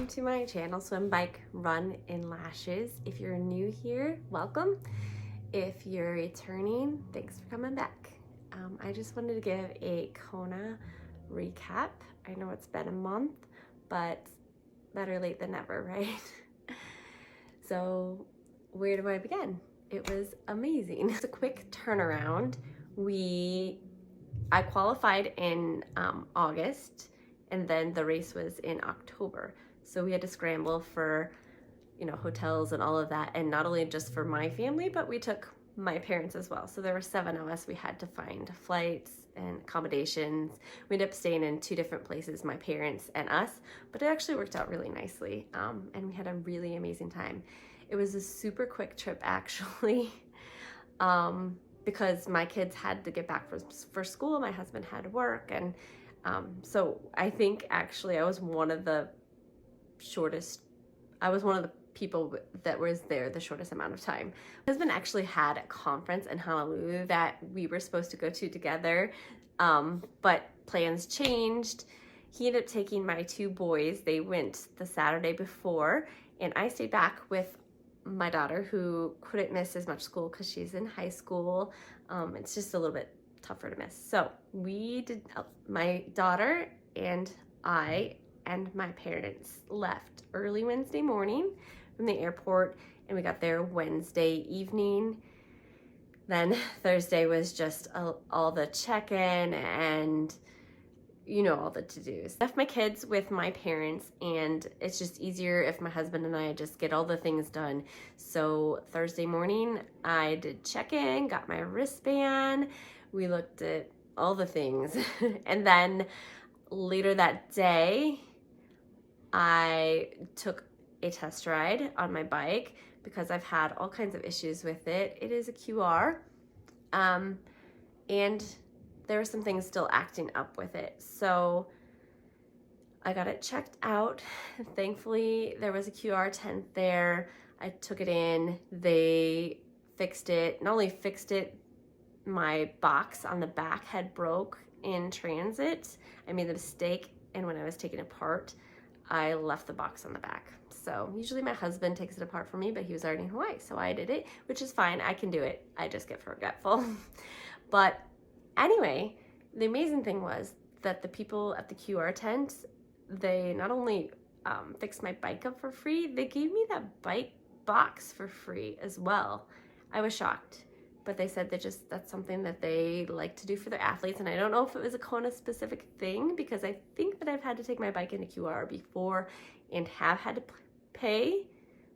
to my channel, Swim, Bike, Run, and Lashes. If you're new here, welcome. If you're returning, thanks for coming back. I just wanted to give a Kona recap. I know it's been a month, but better late than never, right? So where do I begin? It was amazing. It's a quick turnaround. I qualified in August, and then the race was in October. So we had to scramble for, hotels and all of that. And not only just for my family, but we took my parents as well. So there were 7 of us. We had to find flights and accommodations. We ended up staying in 2 different places, my parents and us, but it actually worked out really nicely. And we had a really amazing time. It was a super quick trip actually. Because my kids had to get back for school, my husband had to work, and so I think actually I was one of the people that was there the shortest amount of time. My husband actually had a conference in Honolulu that we were supposed to go to together, but plans changed. He ended up taking my 2 boys. They went the Saturday before, and I stayed back with my daughter, who couldn't miss as much school because she's in high school. It's just a little bit tougher to miss. So we did, my daughter and I and my parents left early Wednesday morning from the airport, and we got there Wednesday evening. Then Thursday was just all the check-in and all the to-dos. I left my kids with my parents, and it's just easier if my husband and I just get all the things done. So Thursday morning, I did check-in, got my wristband, we looked at all the things. And then later that day, I took a test ride on my bike because I've had all kinds of issues with it. It is a QR, and there were some things still acting up with it. So I got it checked out. Thankfully, there was a QR tent there. I took it in. They fixed it. Not only fixed it, my box on the back had broke in transit. I made the mistake, and when I was taking it apart, I left the box on the back. So usually my husband takes it apart for me, but he was already in Hawaii, so I did it, which is fine. I can do it. I just get forgetful. But anyway, the amazing thing was that the people at the QR tent, they not only fixed my bike up for free, they gave me that bike box for free as well. I was shocked, but they said that's something that they like to do for their athletes. And I don't know if it was a Kona specific thing, because I think that I've had to take my bike into QR before and have had to pay.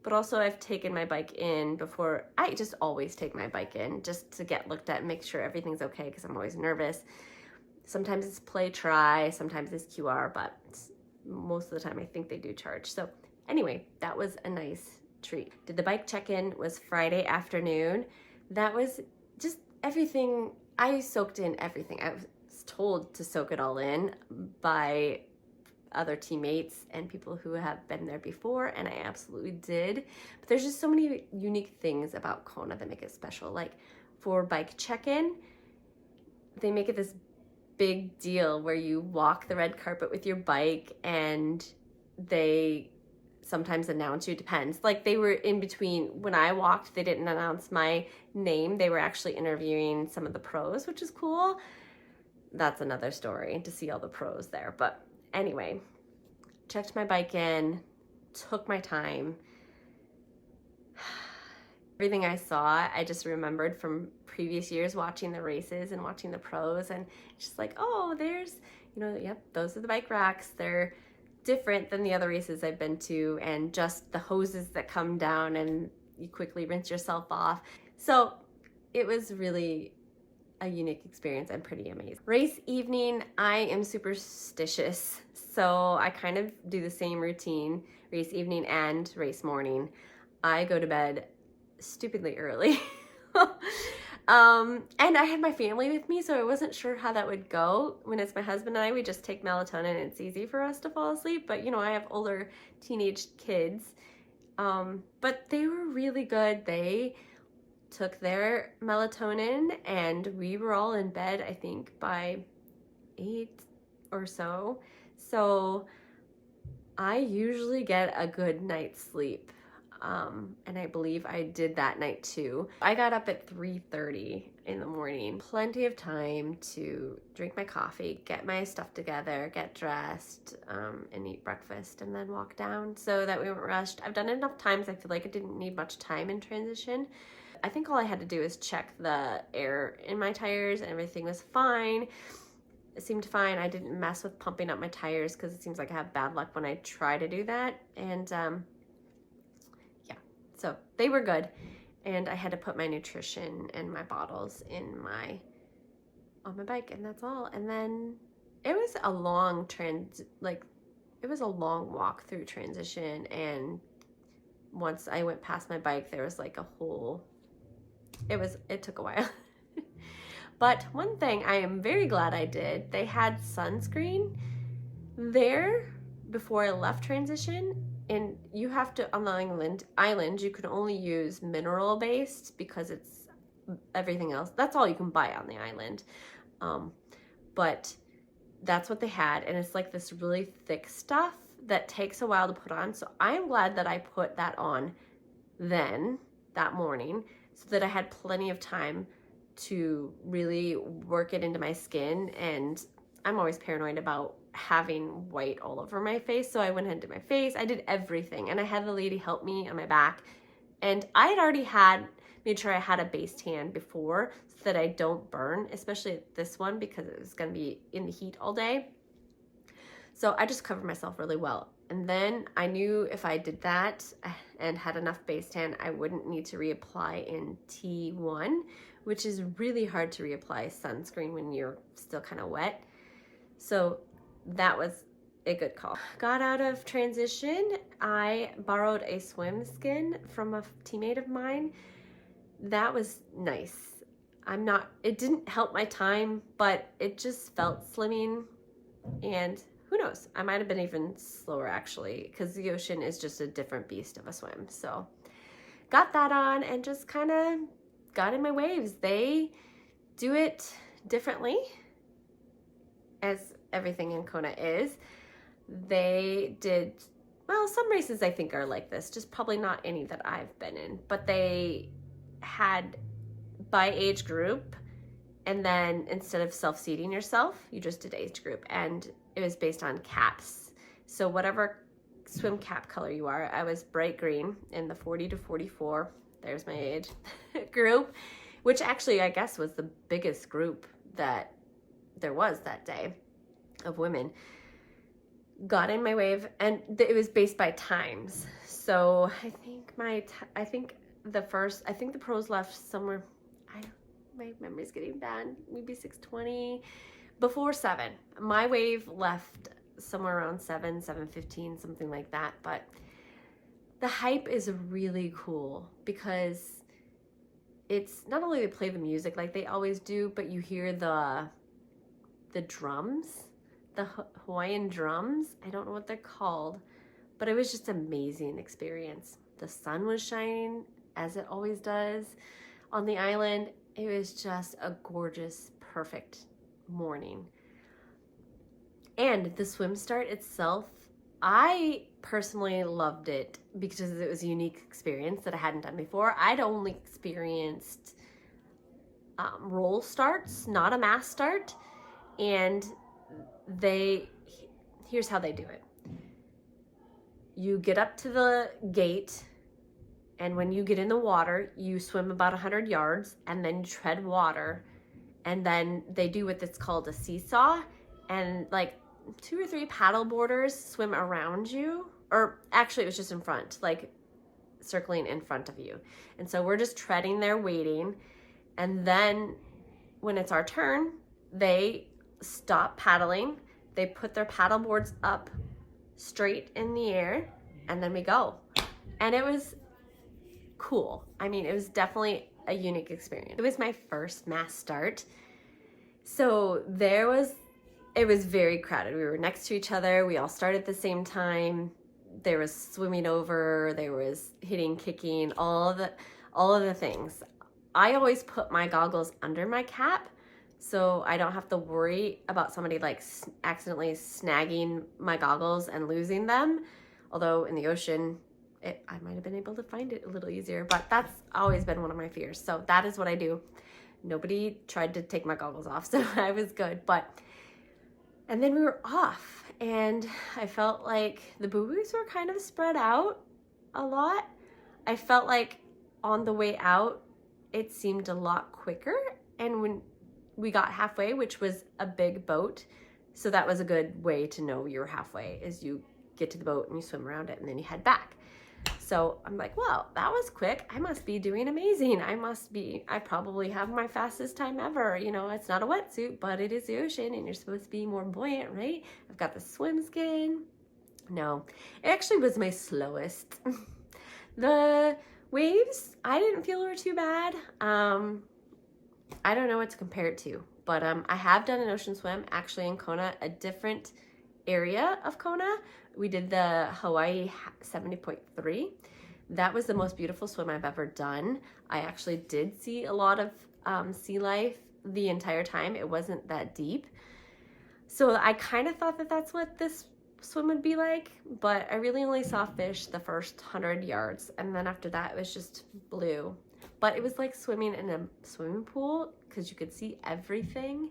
But also I've taken my bike in before. I just always take my bike in just to get looked at and make sure everything's okay, because I'm always nervous. Sometimes it's play try, sometimes it's QR, but most of the time I think they do charge. So anyway, that was a nice treat. Did the bike check-in was Friday afternoon. That was just everything. I soaked in everything. I was told to soak it all in by other teammates and people who have been there before, and I absolutely did. But there's just so many unique things about Kona that make it special. Like for bike check-in, they make it this big deal where you walk the red carpet with your bike, and they sometimes announce you. Depends. Like they were in between. When I walked, they didn't announce my name. They were actually interviewing some of the pros, which is cool. That's another story, to see all the pros there. But anyway, checked my bike in, took my time. Everything I saw, I just remembered from previous years watching the races and watching the pros, and it's just like, oh, there's, yep, those are the bike racks. They're different than the other races I've been to, and just the hoses that come down and you quickly rinse yourself off. So it was really a unique experience and pretty amazing. Race evening, I am superstitious, so I kind of do the same routine, race evening and race morning. I go to bed stupidly early. And I had my family with me, so I wasn't sure how that would go. When it's my husband and I, we just take melatonin and it's easy for us to fall asleep. But I have older teenage kids, but they were really good. They took their melatonin, and we were all in bed, I think, by 8 or so. So I usually get a good night's sleep. And I believe I did that night too. I got up at 3:30 in the morning. Plenty of time to drink my coffee, get my stuff together, get dressed, and eat breakfast, and then walk down so that we weren't rushed. I've done it enough times. I feel like I didn't need much time in transition. I think all I had to do is check the air in my tires and everything was fine. It seemed fine. I didn't mess with pumping up my tires because it seems like I have bad luck when I try to do that. And yeah, so they were good. And I had to put my nutrition and my bottles on my bike, and that's all. And then it was a long it was a long walk through transition. And once I went past my bike, there was like a whole, it took a while. But one thing I am very glad I did, they had sunscreen there before I left transition. And you have to, on the island, you can only use mineral based because it's everything else. That's all you can buy on the island. But that's what they had. And it's like this really thick stuff that takes a while to put on. So I am glad that I put that on then, that morning, so that I had plenty of time to really work it into my skin. And I'm always paranoid about having white all over my face, so I went into my face. I did everything, and I had the lady help me on my back. And I had already made sure I had a base tan before so that I don't burn, especially this one because it was going to be in the heat all day. So I just covered myself really well. And then I knew if I did that and had enough base tan, I wouldn't need to reapply in T1, which is really hard to reapply sunscreen when you're still kind of wet. So that was a good call. Got out of transition. I borrowed a swim skin from a teammate of mine. That was nice. It didn't help my time, but it just felt slimming. And who knows, I might have been even slower actually, because the ocean is just a different beast of a swim. So got that on and just kind of got in my waves. They do it differently, as everything in Kona is. They did, well, some races I think are like this, just probably not any that I've been in, but they had by age group, and then instead of self-seating yourself, you just did age group, and it was based on caps. So whatever swim cap color you are, I was bright green in the 40 to 44, there's my age, group, which actually I guess was the biggest group that there was that day of women. Got in my wave, and it was based by times. So I think the pros left somewhere, my memory's getting bad, maybe 6:20, before 7. My wave left somewhere around 7:15, something like that. But the hype is really cool because it's not only they play the music like they always do, but you hear the drums, the Hawaiian drums. I don't know what they're called, but it was just an amazing experience. The sun was shining as it always does on the island. It was just a gorgeous, perfect morning. And the swim start itself, I personally loved it because it was a unique experience that I hadn't done before. I'd only experienced roll starts, not a mass start. And here's how they do it. You get up to the gate, and when you get in the water, you swim about 100 yards, and then you tread water, and then they do what it's called a seesaw, and like 2 or 3 paddle boarders swim around you, or actually it was just in front, like circling in front of you. And so we're just treading there waiting, and then when it's our turn, they stop paddling, they put their paddle boards up straight in the air, and then we go. And it was cool. I mean, it was definitely a unique experience. It was my first mass start, so it was very crowded. We were next to each other, we all started at the same time. There was swimming over, there was hitting, kicking, all of the things. I always put my goggles under my cap so I don't have to worry about somebody like accidentally snagging my goggles and losing them. Although in the ocean, I might have been able to find it a little easier, but that's always been one of my fears. So that is what I do. Nobody tried to take my goggles off, so I was good. And then we were off, and I felt like the boo-boos were kind of spread out a lot. I felt like on the way out, it seemed a lot quicker. And when we got halfway, which was a big boat, so that was a good way to know you're halfway, is you get to the boat and you swim around it and then you head back. So I'm like, wow, that was quick. I must be doing amazing. I probably have my fastest time ever. You know, it's not a wetsuit, but it is the ocean and you're supposed to be more buoyant, right? I've got the swim skin. No, it actually was my slowest. The waves, I didn't feel were too bad. I don't know what to compare it to, but I have done an ocean swim actually in Kona, a different area of Kona. We did the Hawaii 70.3. That was the most beautiful swim I've ever done. I actually did see a lot of sea life the entire time. It wasn't that deep. So I kind of thought that that's what this swim would be like, but I really only saw fish the first 100 yards. And then after that, it was just blue. But it was like swimming in a swimming pool because you could see everything.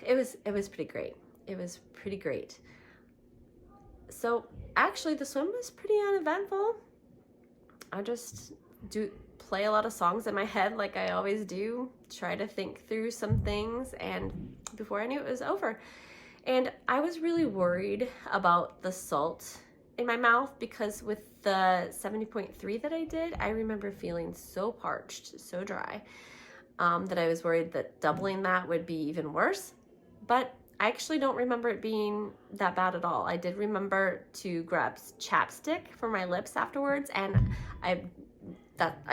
It was pretty great. It was pretty great. So actually the swim was pretty uneventful. I just play a lot of songs in my head like I always do, try to think through some things, and before I knew it was over. And I was really worried about the salt in my mouth because with the 70.3 that I did, I remember feeling so parched, so dry, that I was worried that doubling that would be even worse. But I actually don't remember it being that bad at all. I did remember to grab chapstick for my lips afterwards, and I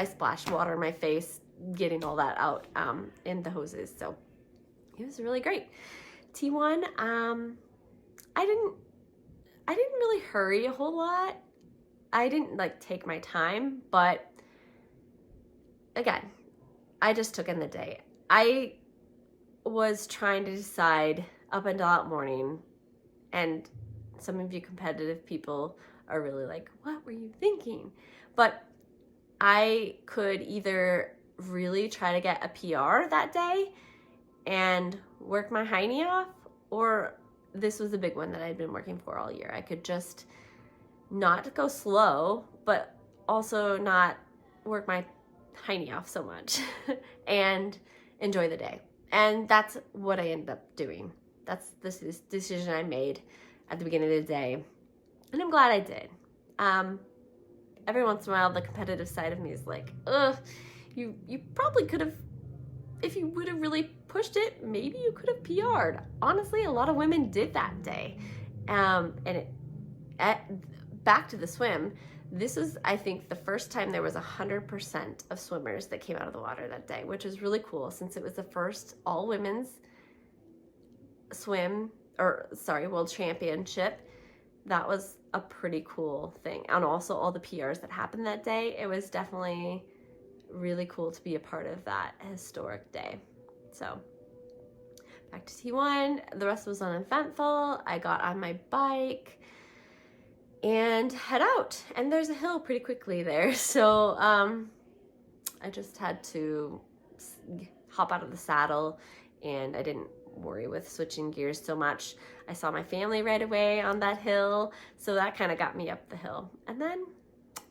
splashed water in my face getting all that out in the hoses. So it was really great. T1, I didn't really hurry a whole lot. I didn't like take my time, but again, I just took in the day. I was trying to decide up until that morning, and some of you competitive people are really like, what were you thinking? But I could either really try to get a PR that day and work my hiney off, or this was a big one that I'd been working for all year. I could just not go slow, but also not work my hiney off so much and enjoy the day. And that's what I ended up doing. That's this decision I made at the beginning of the day, and I'm glad I did. Every once in a while, the competitive side of me is like, ugh, you probably could have, if you would have really pushed it, maybe you could have PR'd. Honestly, a lot of women did that day. Back to the swim, this was, I think, the first time there was 100% of swimmers that came out of the water that day, which is really cool since it was the first all women's World Championship. That was a pretty cool thing. And also all the PRs that happened that day. It was definitely really cool to be a part of that historic day. So back to T1, the rest was uneventful. I got on my bike and head out, and there's a hill pretty quickly there. So I just had to hop out of the saddle, and I didn't worry with switching gears so much. I saw my family right away on that hill, so that kind of got me up the hill, and then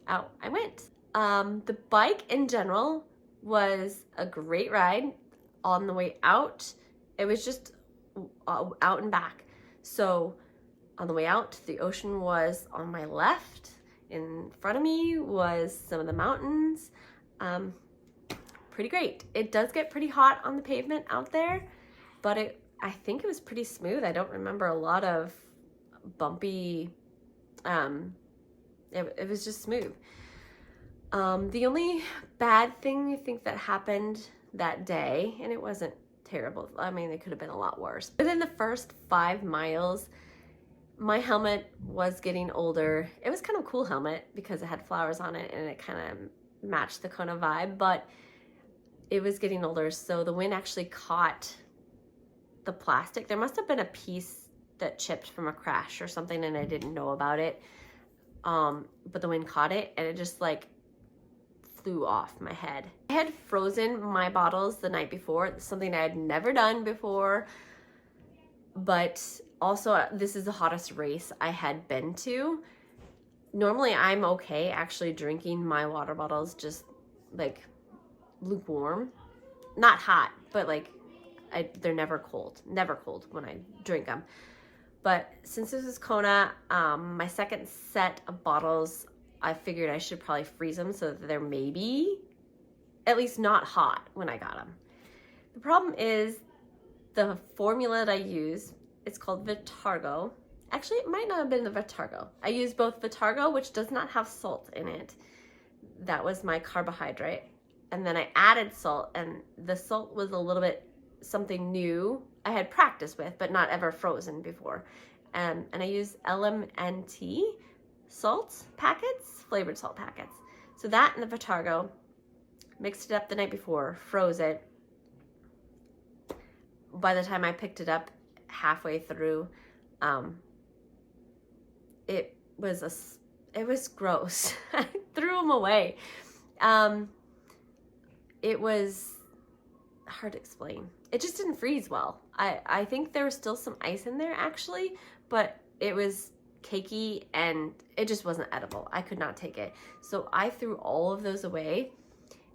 out I went. The bike in general was a great ride. On the way out, it was just out and back. So on the way out, the ocean was on my left. In front of me was some of the mountains. Pretty great. It does get pretty hot on the pavement out there, but I think it was pretty smooth. I don't remember a lot of bumpy, it was just smooth. The only bad thing I think that happened that day, and it wasn't terrible, I mean, it could have been a lot worse, but in the first 5 miles, my helmet was getting older. It was kind of a cool helmet because it had flowers on it and it kind of matched the Kona vibe, but it was getting older, so the wind actually caught the plastic. There must have been a piece that chipped from a crash or something, and I didn't know about it. But the wind caught it, and it just like flew off my head. I had frozen my bottles the night before, something I had never done before, but also this is the hottest race I had been to. Normally I'm okay actually drinking my water bottles just like lukewarm, not hot, but like they're never cold when I drink them. But since this is Kona, my second set of bottles, I figured I should probably freeze them so that they're maybe at least not hot when I got them. The problem is the formula that I use, it's called Vitargo. Actually, it might not have been the Vitargo. I used both Vitargo, which does not have salt in it. That was my carbohydrate. And then I added salt, and the salt was a little bit something new I had practiced with, but not ever frozen before. And I used LMNT salt packets, flavored salt packets. So that and the Vitargo, mixed it up the night before, froze it. By the time I picked it up halfway through, it was gross. I threw them away. It was hard to explain. It just didn't freeze well. I think there was still some ice in there actually, but it was cakey and it just wasn't edible. I could not take it. So I threw all of those away.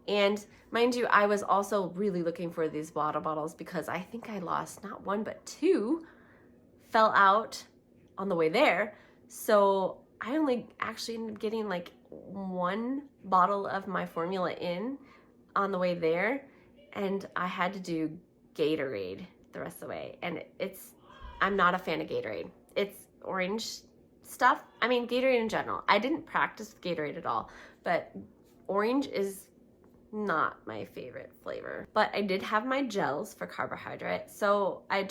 And mind you, I was also really looking for these water bottles because I think I lost not one, but two fell out on the way there. So I only actually ended up getting like one bottle of my formula in on the way there. And I had to do Gatorade the rest of the way. And I'm not a fan of Gatorade. It's orange stuff. I mean, Gatorade in general. I didn't practice with Gatorade at all, but orange is not my favorite flavor. But I did have my gels for carbohydrate, so I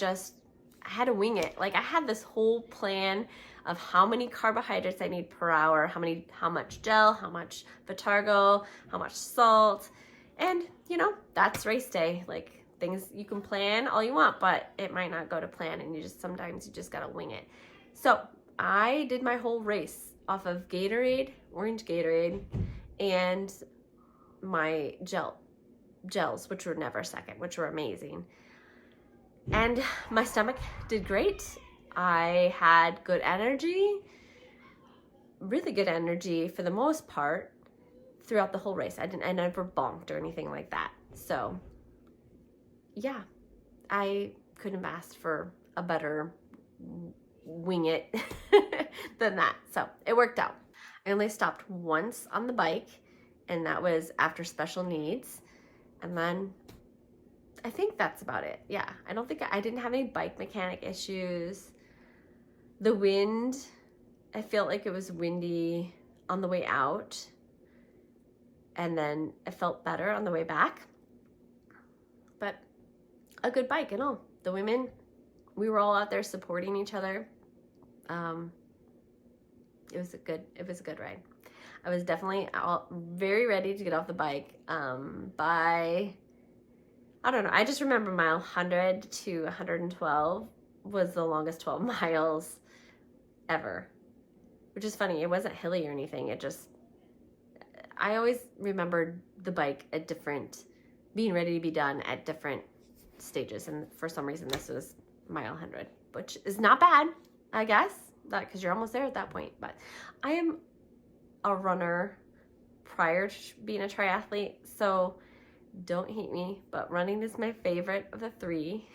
had to wing it. Like I had this whole plan of how many carbohydrates I need per hour, how much gel, how much Vitargo, how much salt. And you know, that's race day. Like things you can plan all you want, but it might not go to plan, and sometimes you just gotta wing it. So I did my whole race off of Gatorade, orange Gatorade, and my gels, which were never second, which were amazing. And my stomach did great. I had good energy, really good energy for the most part throughout the whole race. I never bonked or anything like that. So yeah, I couldn't have asked for a better wing it than that. So it worked out. I only stopped once on the bike, and that was after special needs. And then I think that's about it. Yeah, I didn't have any bike mechanic issues. The wind, I felt like it was windy on the way out, and then it felt better on the way back. But a good bike and all. The women, we were all out there supporting each other. It was a good ride. I was definitely very ready to get off the bike by, I don't know, I just remember mile 100 to 112 was the longest 12 miles ever, which is funny. It wasn't hilly or anything. I always remembered the bike being ready to be done at different stages. And for some reason, this was mile 100, which is not bad, I guess, because you're almost there at that point. But I am a runner prior to being a triathlete, so don't hate me, but running is my favorite of the three.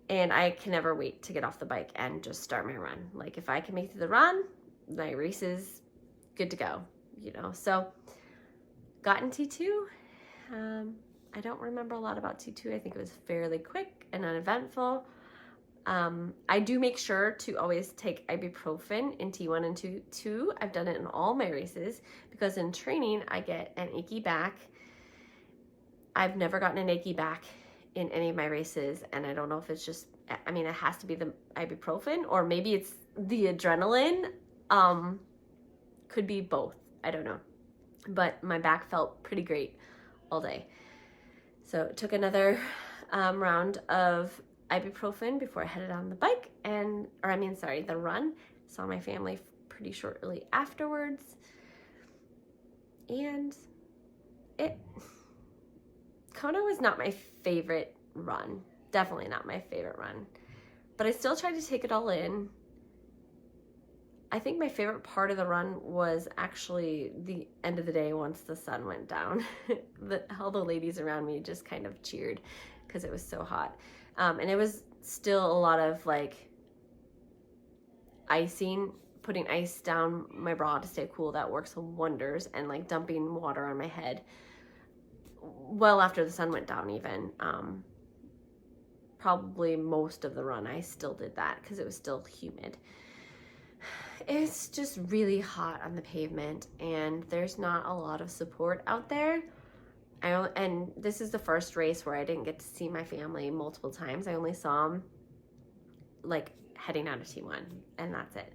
And I can never wait to get off the bike and just start my run. Like if I can make it to the run, my race is good to go, you know. So got in T2. I don't remember a lot about T2. I think it was fairly quick and uneventful. I do make sure to always take ibuprofen in T1 and T2. I've done it in all my races because in training I get an achy back. I've never gotten an achy back in any of my races, and I don't know if it's just, I mean, it has to be the ibuprofen, or maybe it's the adrenaline. Could be both. I don't know. But my back felt pretty great all day. So took another round of ibuprofen before I headed on the bike the run. Saw my family pretty shortly afterwards. And Kona was not my favorite run. Definitely not my favorite run. But I still tried to take it all in. I think my favorite part of the run was actually the end of the day once the sun went down. All the ladies around me just kind of cheered because it was so hot. And it was still a lot of like icing, putting ice down my bra to stay cool. That works wonders. And like dumping water on my head well after the sun went down even. Probably most of the run I still did that because it was still humid. It's just really hot on the pavement and there's not a lot of support out there. And this is the first race where I didn't get to see my family multiple times. I only saw them like heading out of T1 and that's it.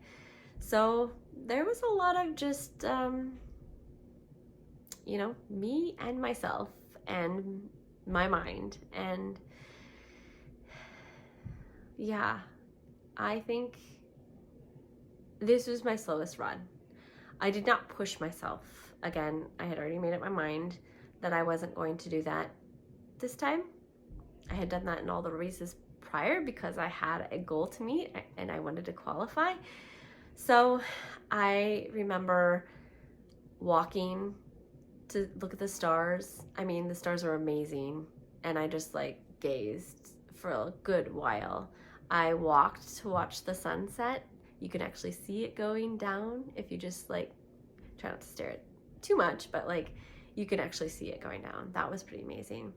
So there was a lot of just, me and myself and my mind. And yeah, I think this was my slowest run. I did not push myself. Again, I had already made up my mind that I wasn't going to do that this time. I had done that in all the races prior because I had a goal to meet and I wanted to qualify. So I remember walking to look at the stars. I mean, the stars were amazing and I just like gazed for a good while. I walked to watch the sunset. You can actually see it going down if you just like try not to stare at it too much, but like you can actually see it going down. That was pretty amazing.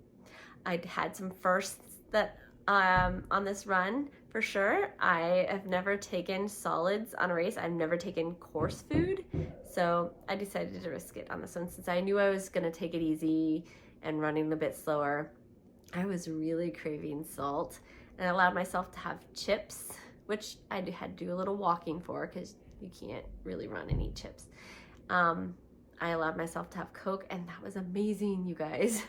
I had some firsts that on this run for sure. I have never taken solids on a race. I've never taken coarse food, so I decided to risk it on this one since I knew I was gonna take it easy and running a bit slower. I was really craving salt and I allowed myself to have chips, which I had to do a little walking for because you can't really run and eat chips. I allowed myself to have Coke and that was amazing, you guys.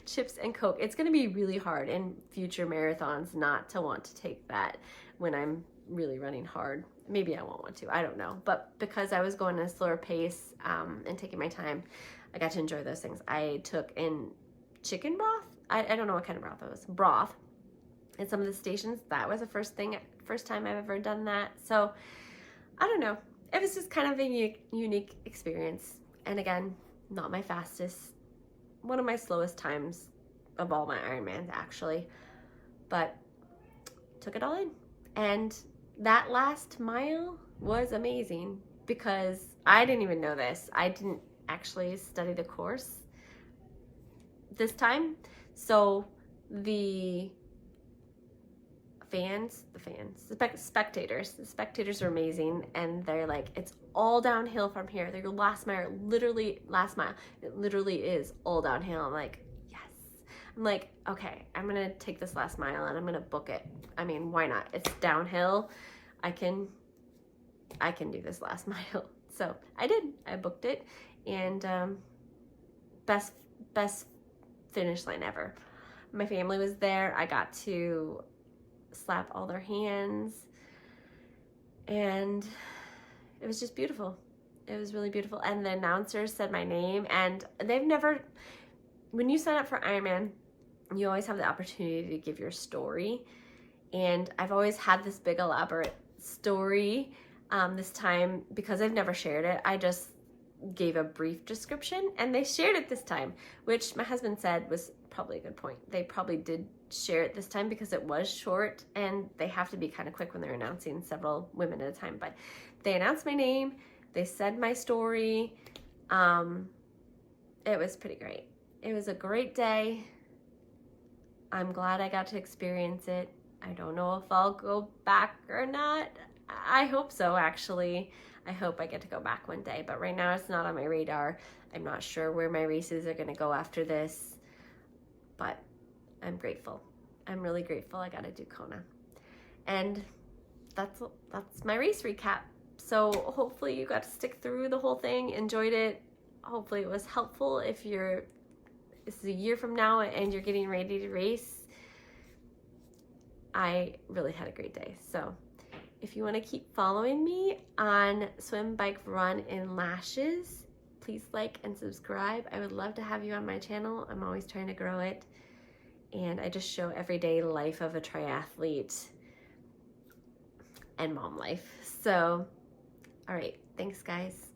Chips and Coke. It's gonna be really hard in future marathons not to want to take that when I'm really running hard. Maybe I won't want to, I don't know. But because I was going at a slower pace and taking my time, I got to enjoy those things. I took in chicken broth. I don't know what kind of broth it was. Broth. At some of the stations, that was the first time I've ever done that. So I don't know. It was just kind of a unique experience. And again, not my fastest, one of my slowest times of all my Ironmans actually, but took it all in. And that last mile was amazing because I didn't even know this. I didn't actually study the course this time. So the spectators are amazing and they're like, it's all downhill from here. Their last mile, it literally is all downhill. I'm like, yes. I'm like, okay, I'm gonna take this last mile and I'm gonna book it. I mean, why not? It's downhill. I can do this last mile. So I did. I booked it and best finish line ever. My family was there. I got to slap all their hands and it was just beautiful. It was really beautiful. And the announcers said my name and when you sign up for Ironman, you always have the opportunity to give your story. And I've always had this big elaborate story. This time, because I've never shared it, I just gave a brief description and they shared it this time, which my husband said was probably a good point. They probably did share it this time because it was short and they have to be kind of quick when they're announcing several women at a time. But they announced my name, they said my story. It was pretty great. It was a great day. I'm glad I got to experience it. I don't know if I'll go back or not. I hope so, actually. I hope I get to go back one day, but right now it's not on my radar. I'm not sure where my races are going to go after this, but I'm grateful. I'm really grateful I got to do Kona. And that's my race recap. So hopefully you got to stick through the whole thing, enjoyed it. Hopefully it was helpful if you're this is a year from now and you're getting ready to race, I really had a great day. So if you want to keep following me on Swim, Bike, Run, and Lashes, please like and subscribe. I would love to have you on my channel. I'm always trying to grow it. And I just show everyday life of a triathlete and mom life. So, all right. Thanks, guys.